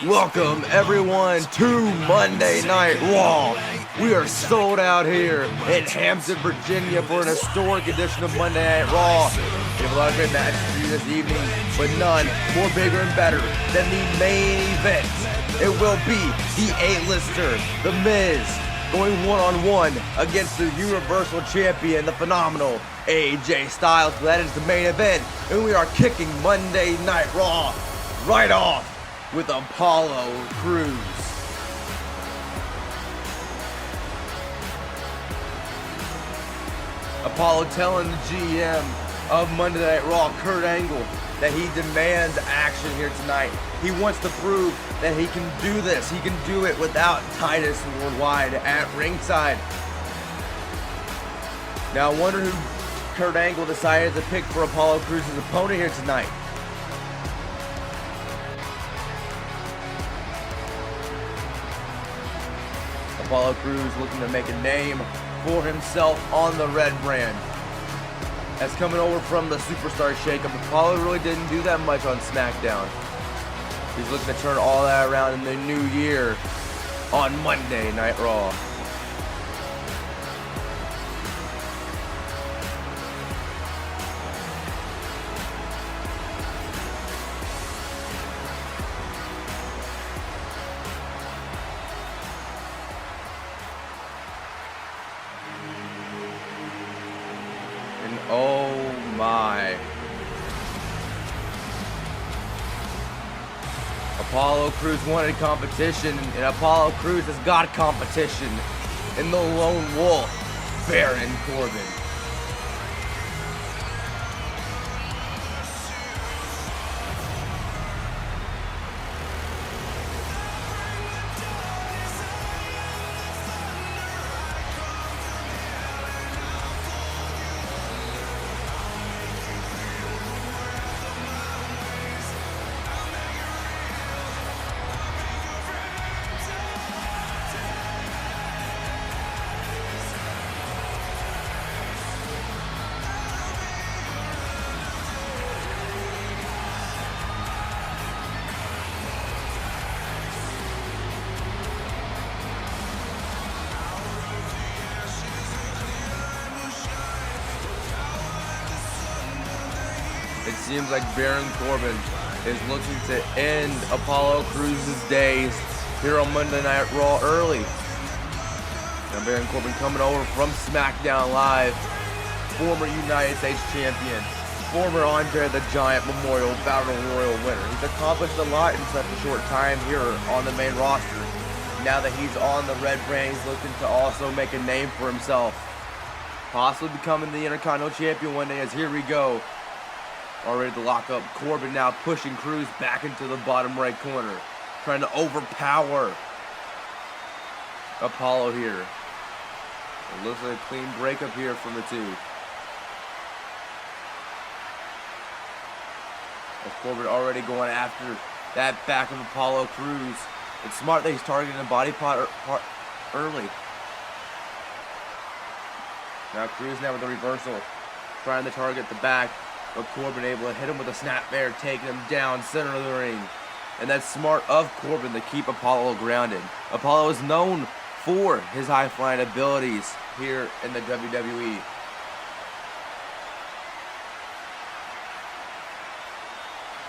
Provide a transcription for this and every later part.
Welcome everyone to Monday Night Raw. We are sold out here in Hampton, Virginia for an historic edition of Monday Night Raw. We have a lot of great matches for you this evening, but none more bigger and better than the main event. It will be the A-lister, The Miz, going one-on-one against the Universal Champion, the phenomenal AJ Styles. That is the main event, and we are kicking Monday Night Raw right off with Apollo Crews. Apollo telling the GM of Monday Night Raw, Kurt Angle, that he demands action here tonight. He wants to prove that he can do this. He can do it without Titus Worldwide at ringside. Now I wonder who Kurt Angle decided to pick for Apollo Crews' opponent here tonight. Apollo Crews looking to make a name for himself on the red brand. As coming over from the Superstar Shakeup, Apollo really didn't do that much on SmackDown. He's looking to turn all that around in the new year on Monday Night Raw. Oh my. Apollo Crews wanted competition, and Apollo Crews has got competition in the Lone Wolf, Baron Corbin. It seems like Baron Corbin is looking to end Apollo Crews' days here on Monday Night Raw early. Now Baron Corbin coming over from SmackDown Live, former United States Champion, former Andre the Giant Memorial Battle Royal winner. He's accomplished a lot in such a short time here on the main roster. Now that he's on the red brand, he's looking to also make a name for himself. Possibly becoming the Intercontinental Champion one day, as here we go. Already to lock up Corbin, now pushing Crews back into the bottom right corner. Trying to overpower Apollo here. It looks like a clean breakup here from the two. As Corbin already going after that back of Apollo Crews. It's smart that he's targeting the body part early. Now Crews now with the reversal. Trying to target the back. But Corbin able to hit him with a snap bear, taking him down center of the ring. And that's smart of Corbin to keep Apollo grounded. Apollo is known for his high-flying abilities here in the WWE.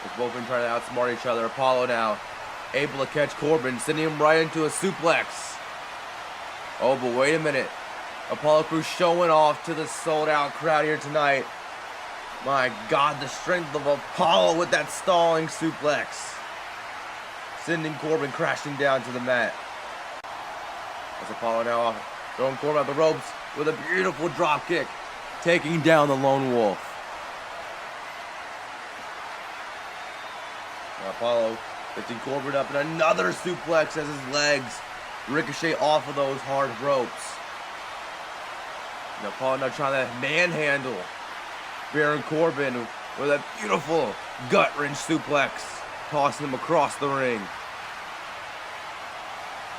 They've both been trying to outsmart each other. Apollo now able to catch Corbin, sending him right into a suplex. Oh, but wait a minute. Apollo Crews showing off to the sold-out crowd here tonight. My God, the strength of Apollo with that stalling suplex. Sending Corbin crashing down to the mat. As Apollo now throwing Corbin out the ropes with a beautiful drop kick. Taking down the Lone Wolf. Now Apollo lifting Corbin up and another suplex as his legs ricochet off of those hard ropes. Now Apollo now trying to manhandle Baron Corbin with a beautiful gut-wrench suplex, tossing him across the ring.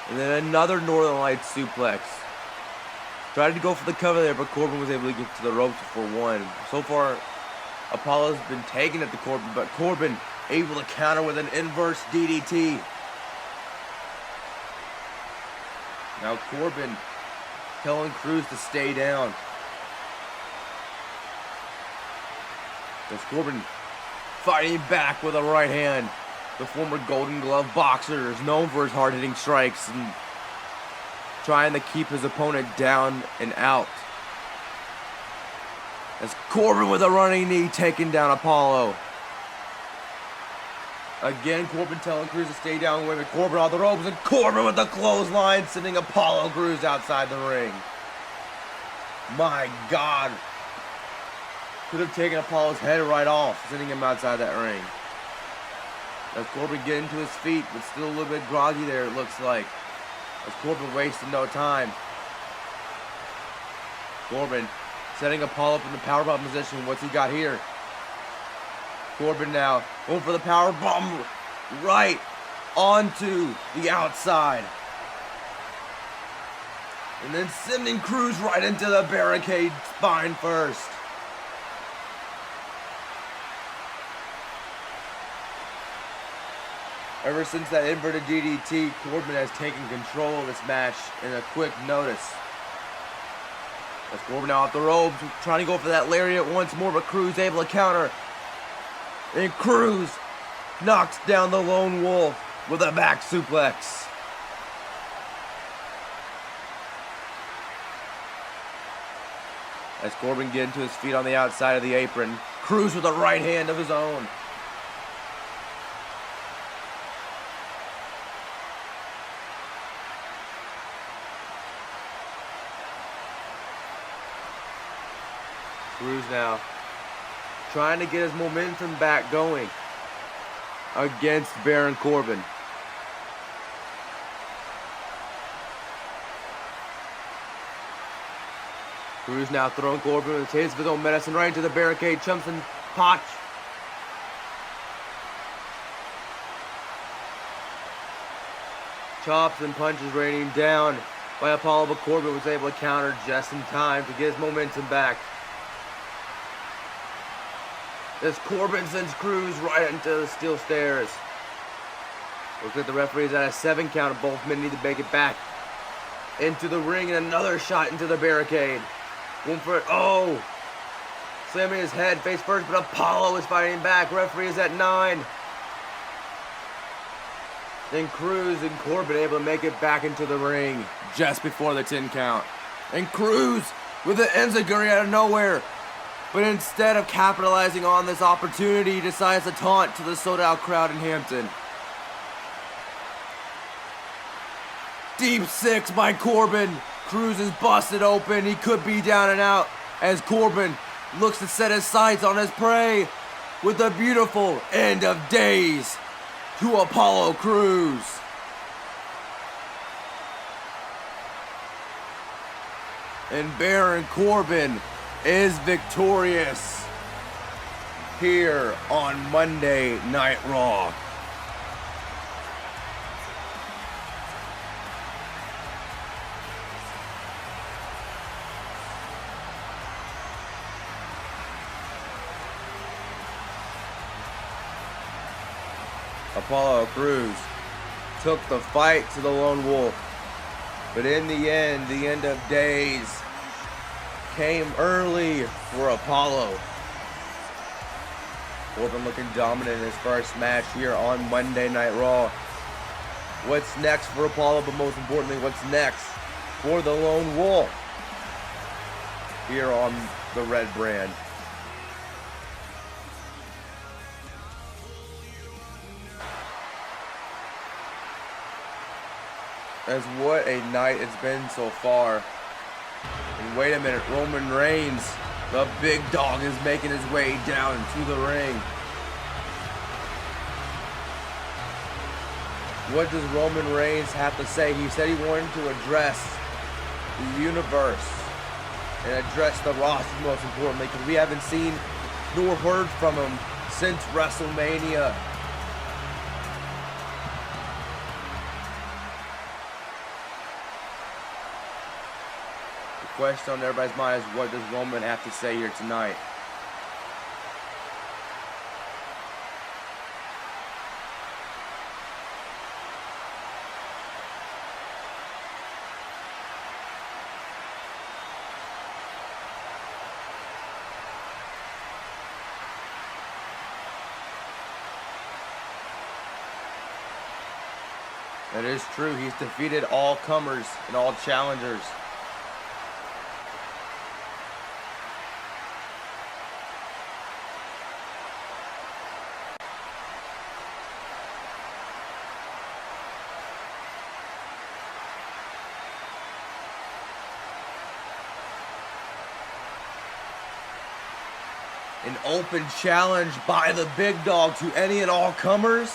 And then another Northern Lights suplex. Tried to go for the cover there, but Corbin was able to get to the ropes for one. So far, Apollo's been taking it to Corbin, but Corbin able to counter with an inverse DDT. Now Corbin telling Cruz to stay down. As Corbin fighting back with a right hand. The former Golden Glove boxer is known for his hard-hitting strikes and trying to keep his opponent down and out. As Corbin with a running knee taking down Apollo. Again, Corbin telling Cruz to stay down with Corbin on the ropes, and Corbin with the clothesline sending Apollo Cruz outside the ring. My God. Could have taken Apollo's head right off, sending him outside that ring. As Corbin getting to his feet, but still a little bit groggy there, it looks like. As Corbin wasting no time. Corbin setting Apollo up in the powerbomb position. What's he got here? Corbin now going for the powerbomb right onto the outside. And then sending Cruz right into the barricade spine first. Ever since that inverted DDT, Corbin has taken control of this match in a quick notice. As Corbin now off the ropes, trying to go for that lariat once more, but Cruz able to counter. And Cruz knocks down the Lone Wolf with a back suplex. As Corbin getting to his feet on the outside of the apron, Cruz with a right hand of his own. Cruz now trying to get his momentum back going against Baron Corbin. Cruz now throwing Corbin with his own medicine right into the barricade. Chumps and Potch. Chops and punches raining down by Apollo, but Corbin was able to counter just in time to get his momentum back. As Corbin sends Cruz right into the steel stairs. Looks like the referee's at a 7 count, and both men need to make it back into the ring, and another shot into the barricade. Going for it. Oh! Slamming his head face first, but Apollo is fighting back. Referee is at 9. Then Cruz and Corbin able to make it back into the ring just before the 10 count. And Cruz with the enziguri out of nowhere. But instead of capitalizing on this opportunity, he decides to taunt to the sold-out crowd in Hampton. Deep 6 by Corbin. Cruz is busted open. He could be down and out as Corbin looks to set his sights on his prey with a beautiful end of days to Apollo Cruz. And Baron Corbin is victorious here on Monday Night Raw. Apollo Cruz took the fight to the Lone Wolf, but in the end of days came early for Apollo. Corbin looking dominant in his first match here on Monday Night Raw. What's next for Apollo, but most importantly, what's next for the Lone Wolf here on the Red Brand? As what a night it's been so far. And wait a minute, Roman Reigns, the big dog, is making his way down to the ring. What does Roman Reigns have to say? He said he wanted to address the universe and address the roster most importantly, because we haven't seen nor heard from him since WrestleMania. The question on everybody's mind is, what does Roman have to say here tonight? That is true. He's defeated all comers and all challengers. An open challenge by the big dog to any and all comers.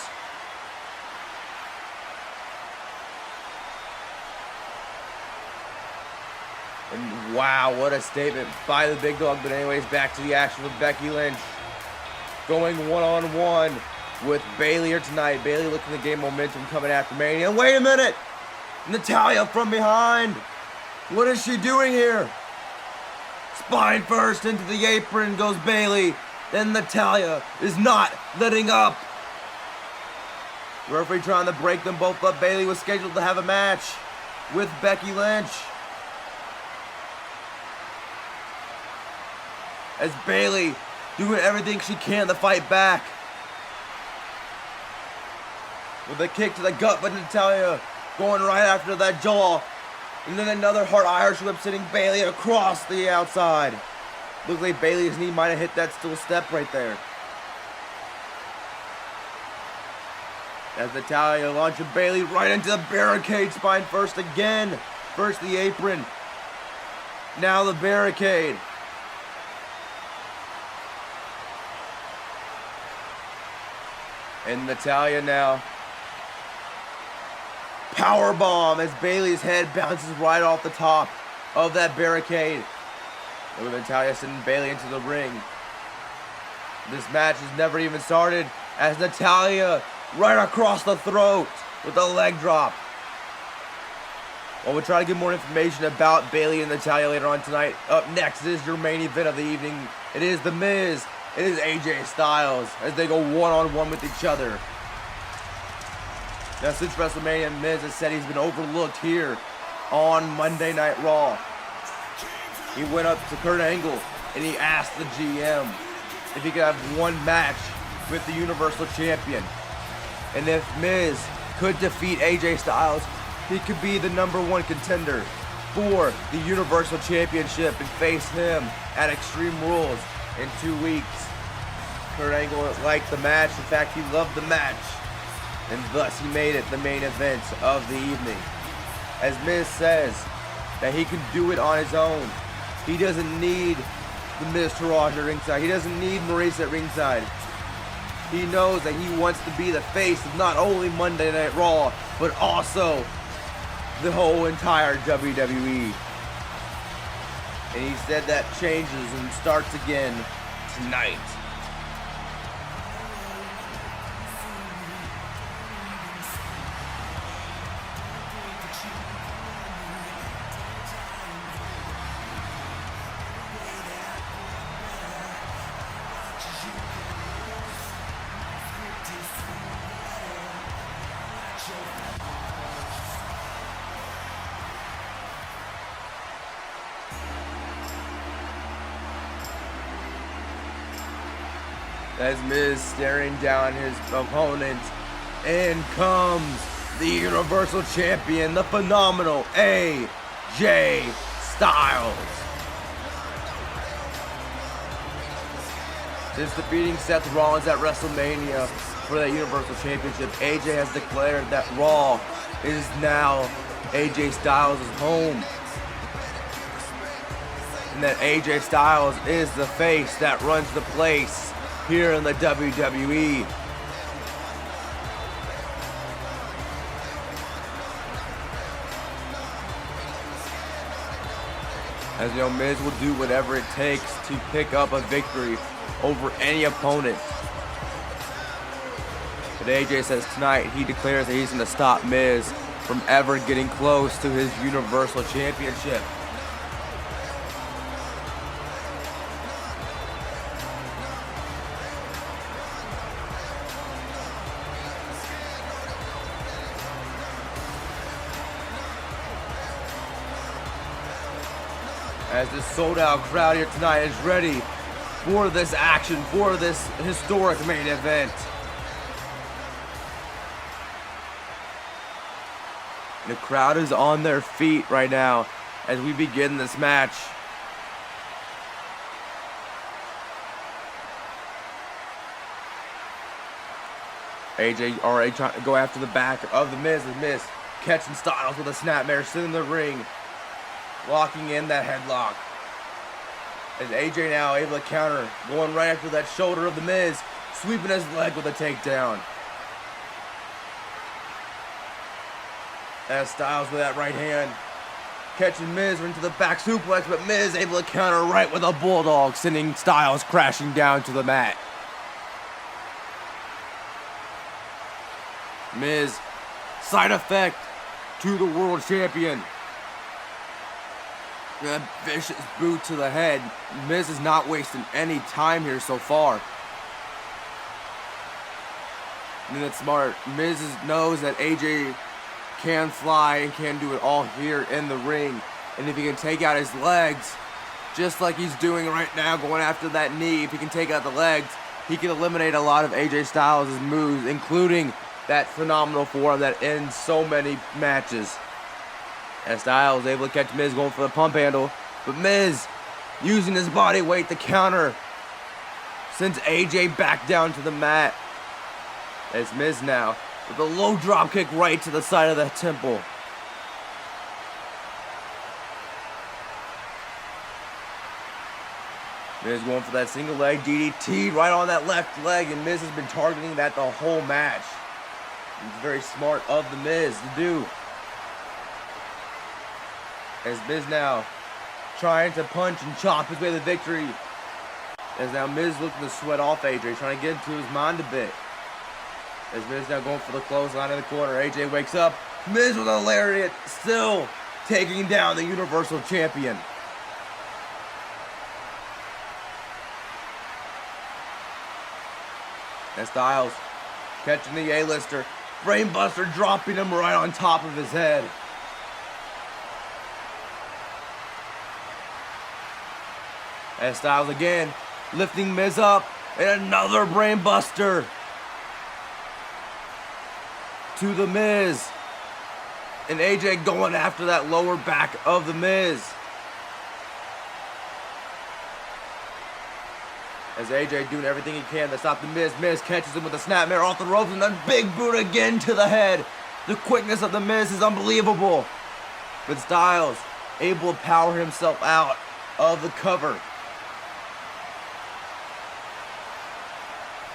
And wow, what a statement by the big dog. But anyways, back to the action with Becky Lynch. Going one-on-one with Bayley here tonight. Bayley looking to gain momentum coming after Mania. Wait a minute! Natalya from behind. What is she doing here? Spine first into the apron goes Bayley. Then Natalya is not letting up. Referee trying to break them both up. Bayley was scheduled to have a match with Becky Lynch. As Bayley doing everything she can to fight back. With a kick to the gut, but Natalya going right after that jaw. And then another hard Irish whip sending Bayley across the outside. Looks like Bayley's knee might have hit that steel step right there. As Natalya launching Bayley right into the barricade, spine first again. First the apron. Now the barricade. And Natalya now. Powerbomb as Bayley's head bounces right off the top of that barricade. Look at Natalya sending Bayley into the ring. This match has never even started as Natalya right across the throat with a leg drop. Well, we'll try to get more information about Bayley and Natalya later on tonight. Up next is your main event of the evening. It is The Miz. It is AJ Styles as they go one-on-one with each other. Now, since WrestleMania, Miz has said he's been overlooked here on Monday Night Raw. He went up to Kurt Angle and he asked the GM if he could have one match with the Universal Champion. And if Miz could defeat AJ Styles, he could be the #1 contender for the Universal Championship and face him at Extreme Rules in 2 weeks. Kurt Angle liked the match. In fact, he loved the match. And thus he made it the main event of the evening. As Miz says that he can do it on his own. He doesn't need the Miz Taraj at ringside. He doesn't need Maurice at ringside. He knows that he wants to be the face of not only Monday Night Raw, but also the whole entire WWE. And he said that changes and starts again tonight. As Miz staring down his opponent, in comes the Universal Champion, the phenomenal AJ Styles. Since defeating Seth Rollins at WrestleMania for that Universal Championship, AJ has declared that Raw is now AJ Styles' home. And that AJ Styles is the face that runs the place here in the WWE. As you know, Miz will do whatever it takes to pick up a victory over any opponent. But AJ says tonight he declares that he's going to stop Miz from ever getting close to his Universal Championship. As this sold-out crowd here tonight is ready for this action, for this historic main event. The crowd is on their feet right now as we begin this match. AJ already trying to go after the back of the Miz. The Miz catching Styles with a snapmare, sitting in the ring, locking in that headlock. As AJ now able to counter, going right after that shoulder of the Miz, sweeping his leg with a takedown. As Styles with that right hand, catching Miz into the back suplex, but Miz able to counter right with a bulldog, sending Styles crashing down to the mat. Miz, side effect to the world champion. A vicious boot to the head. Miz is not wasting any time here so far. And that's smart. Miz knows that AJ can fly and can do it all here in the ring. And if he can take out his legs, just like he's doing right now, going after that knee, if he can take out the legs, he can eliminate a lot of AJ Styles' moves, including that phenomenal forearm that ends so many matches. And Styles able to catch Miz going for the pump handle, but Miz using his body weight to counter sends AJ back down to the mat. It's Miz now with a low drop kick right to the side of the temple. Miz going for that single leg DDT right on that left leg, and Miz has been targeting that the whole match. It's very smart of the Miz to do. As Miz now trying to punch and chop his way to victory. As now Miz looking to sweat off AJ, trying to get into his mind a bit. As Miz now going for the clothesline in the corner. AJ wakes up. Miz with a lariat, still taking down the Universal Champion. And Styles catching the A-lister. Brainbuster dropping him right on top of his head. And Styles again lifting Miz up, and another brainbuster to the Miz. And AJ going after that lower back of the Miz. As AJ doing everything he can to stop the Miz. Miz catches him with a snapmare off the ropes, and then big boot again to the head. The quickness of the Miz is unbelievable. But Styles able to power himself out of the cover.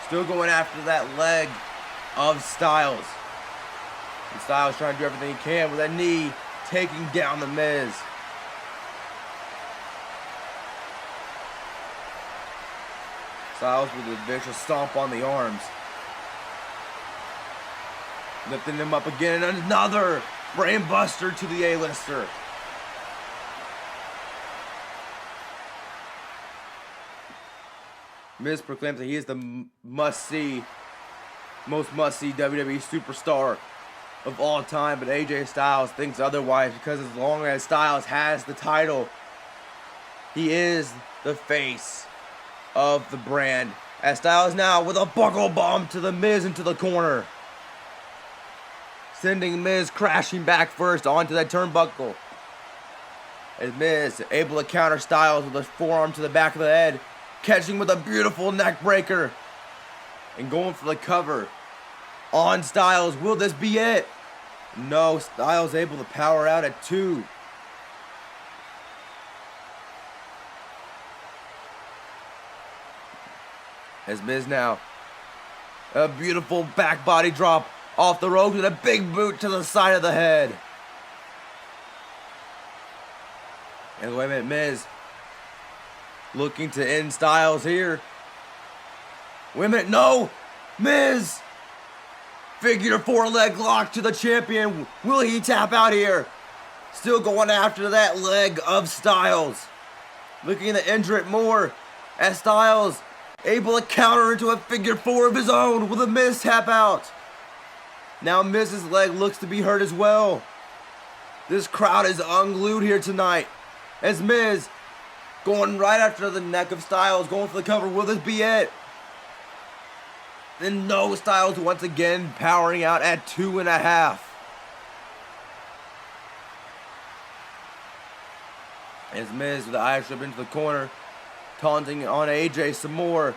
Still going after that leg of Styles. And Styles trying to do everything he can with that knee, taking down the Miz. Styles with a vicious stomp on the arms. Lifting him up again, and another brainbuster to the A-lister. Miz proclaims that he is the must-see, most must-see WWE superstar of all time, but AJ Styles thinks otherwise, because as long as Styles has the title, he is the face of the brand. As Styles now with a buckle bomb to the Miz into the corner, sending Miz crashing back first onto that turnbuckle. As Miz able to counter Styles with a forearm to the back of the head, catching with a beautiful neck breaker, and going for the cover on Styles. Will this be it? No, Styles able to power out at 2. As Miz now, a beautiful back body drop off the ropes with a big boot to the side of the head. And wait a minute, Miz looking to end Styles here. Wait a minute, no! Miz! Figure 4 leg lock to the champion. Will he tap out here? Still going after that leg of Styles. Looking to injure it more, as Styles able to counter into a figure 4 of his own with a Miz tap out. Now Miz's leg looks to be hurt as well. This crowd is unglued here tonight, as Miz going right after the neck of Styles, going for the cover. Will this be it? Then no, Styles once again powering out at 2.5. As Miz with the Irish whip into the corner, taunting on AJ some more.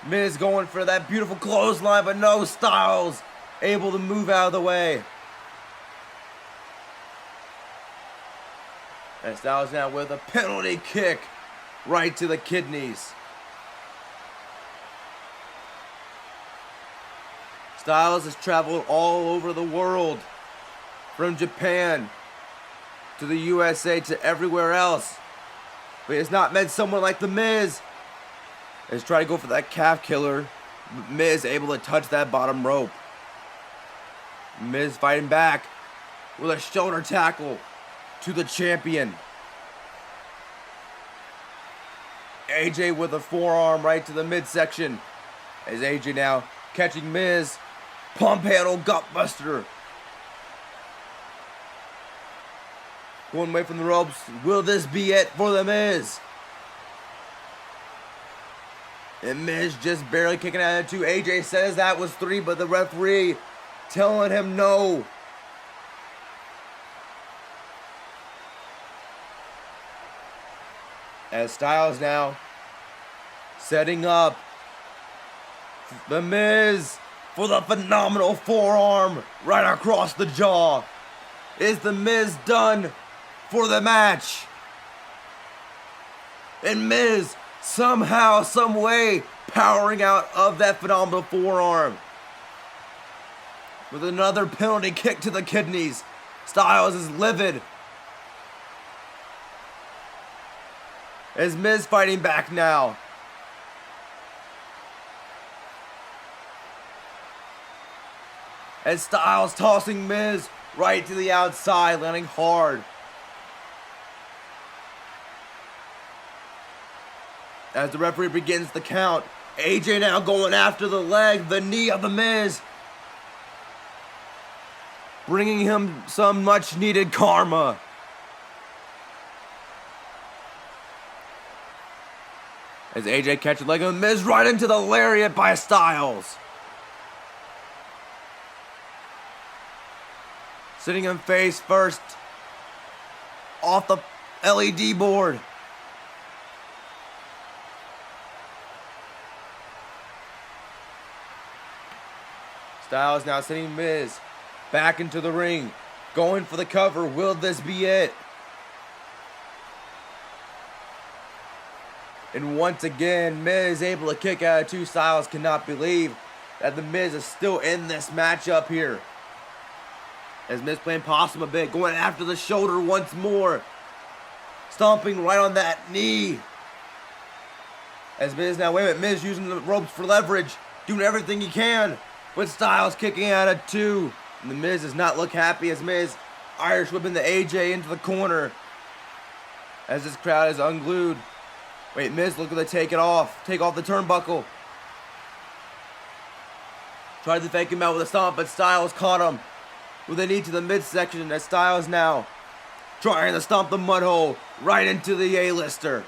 Miz going for that beautiful clothesline, but no, Styles able to move out of the way. And Styles now with a penalty kick right to the kidneys. Styles has traveled all over the world, from Japan to the USA to everywhere else. But he has not met someone like The Miz. He's trying to go for that calf killer. Miz able to touch that bottom rope. Miz fighting back with a shoulder tackle to the champion. AJ with a forearm right to the midsection. As AJ now catching Miz. Pump handle gutbuster. Going away from the ropes. Will this be it for The Miz? And Miz just barely kicking out of 2. AJ says that was 3, but the referee telling him no. As Styles now setting up The Miz for the phenomenal forearm right across the jaw. Is The Miz done for the match? And Miz somehow, some way, powering out of that phenomenal forearm. With another penalty kick to the kidneys. Styles is livid. As Miz fighting back now. As Styles tossing Miz right to the outside, landing hard. As the referee begins the count, AJ now going after the leg, the knee of The Miz. Bringing him some much needed karma. As AJ catches the leg of The Miz right into the lariat by Styles. Sitting him face first off the LED board. Styles now sending Miz back into the ring. Going for the cover. Will this be it? And once again, Miz able to kick out of 2. Styles cannot believe that The Miz is still in this matchup here. As Miz playing possum a bit. Going after the shoulder once more. Stomping right on that knee. As Miz now, wait a minute, Miz using the ropes for leverage. Doing everything he can. But Styles kicking out of 2. And The Miz does not look happy as Miz Irish whipping the AJ into the corner. As this crowd is unglued. Wait, Miz looking to take it off. Take off the turnbuckle. Tried to fake him out with a stomp, but Styles caught him with a knee to the midsection. As Styles now trying to stomp the mud hole right into the A-lister.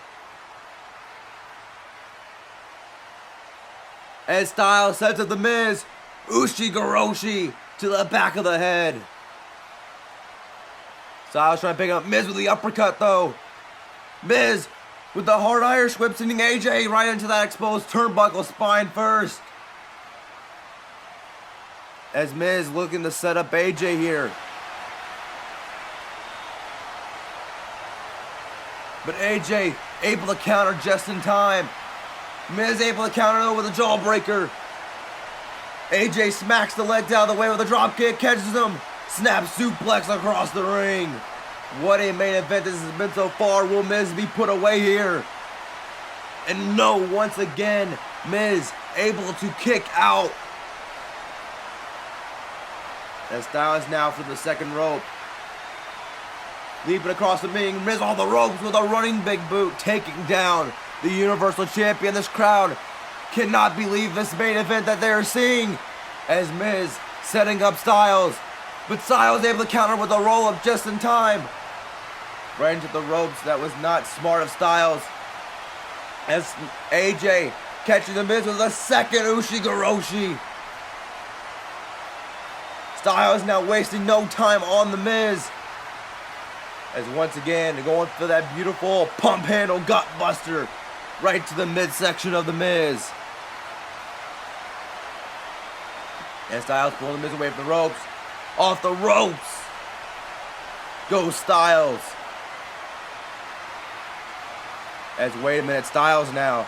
As Styles sets up The Miz. Ushi-Goroshi to the back of the head. Styles trying to pick up Miz with the uppercut though. Miz with the hard Irish whip sending AJ right into that exposed turnbuckle, spine first. As Miz looking to set up AJ here. But AJ able to counter just in time. Miz able to counter though with a jawbreaker. AJ smacks the leg out of the way with a drop kick, catches him, snap suplex across the ring. What a main event this has been so far. Will Miz be put away here? And no, once again, Miz able to kick out. As Styles now for the second rope. Leaping across the ring, Miz on the ropes with a running big boot, taking down the Universal Champion. This crowd cannot believe this main event that they're seeing. As Miz setting up Styles. But Styles able to counter with a roll-up just in time. Right into the ropes. That was not smart of Styles. As AJ catching the Miz with a second Ushi-Goroshi. Styles now wasting no time on the Miz. As once again, they're going for that beautiful pump handle gut buster right to the midsection of The Miz. And Styles pulling The Miz away from the ropes. Off the ropes. Goes Styles. As wait a minute, Styles now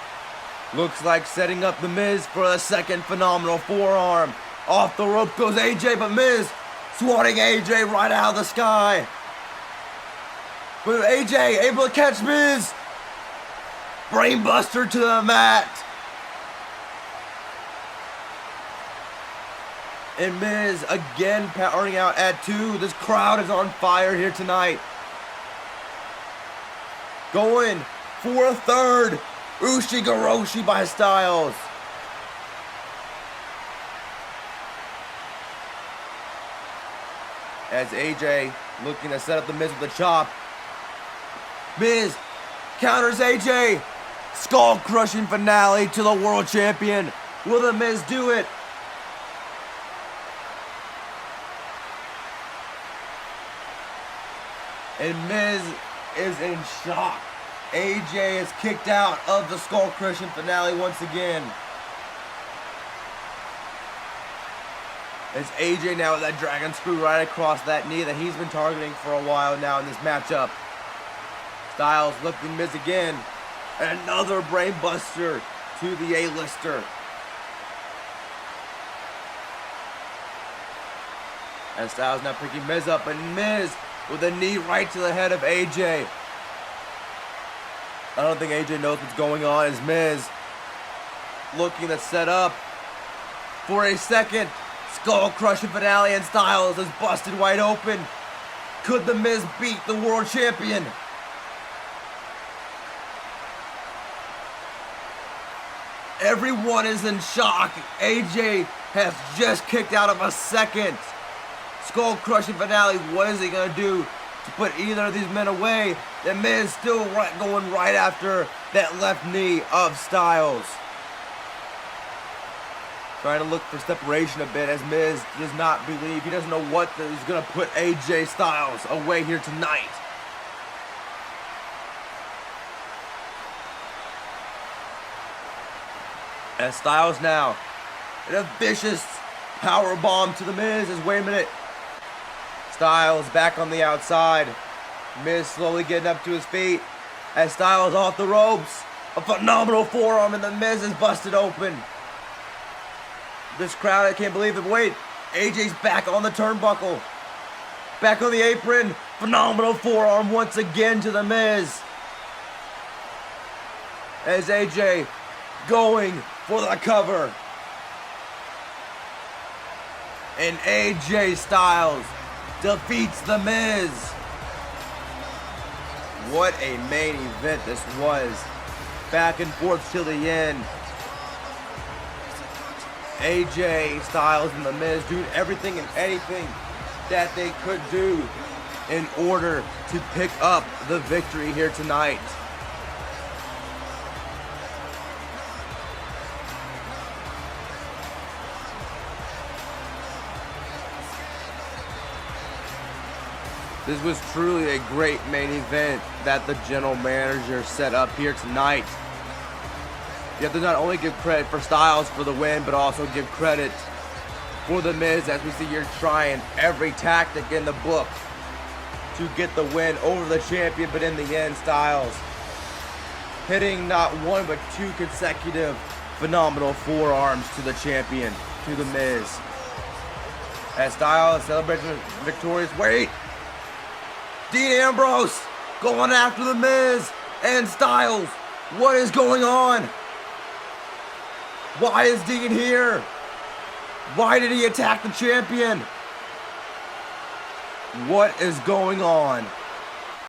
looks like setting up The Miz for a second phenomenal forearm. Off the rope goes AJ, but Miz swatting AJ right out of the sky. But AJ able to catch Miz. Brainbuster to the mat. And Miz again powering out at 2. This crowd is on fire here tonight. Going for a third. Ushigoroshi by Styles. As AJ looking to set up The Miz with a chop. Miz counters AJ. Skull crushing finale to the world champion. Will The Miz do it? And Miz is in shock. AJ is kicked out of the skull crushing finale once again. As AJ now with that dragon screw right across that knee that he's been targeting for a while now in this matchup. Styles lifting Miz again. And another brain buster to the A-lister. And Styles now picking Miz up, and Miz with a knee right to the head of AJ. I don't think AJ knows what's going on as Miz looking to set up for a second skull crushing finale, and Styles is busted wide open. Could The Miz beat the world champion? Everyone is in shock. AJ has just kicked out of a second skull crushing finale. What is he gonna do to put either of these men away? The Miz still going right after that left knee of Styles. Trying to look for separation a bit as Miz does not believe. He doesn't know what he's gonna put AJ Styles away here tonight. As Styles now in a vicious power bomb to The Miz as wait a minute. Styles back on the outside. Miz slowly getting up to his feet as Styles off the ropes. A phenomenal forearm and The Miz is busted open. This crowd, I can't believe it. Wait, AJ's back on the turnbuckle. Back on the apron. Phenomenal forearm once again to The Miz. As AJ going for the cover. And AJ Styles defeats The Miz. What a main event this was. Back and forth till the end. AJ Styles and The Miz doing everything and anything that they could do in order to pick up the victory here tonight. This was truly a great main event that the general manager set up here tonight. You have to not only give credit for Styles for the win, but also give credit for The Miz as we see here trying every tactic in the book to get the win over the champion, but in the end, Styles hitting not one but two consecutive phenomenal forearms to the champion, to The Miz. As Styles celebrates victorious. Wait! Dean Ambrose going after The Miz and Styles. What is going on? Why is Dean here? Why did he attack the champion? What is going on?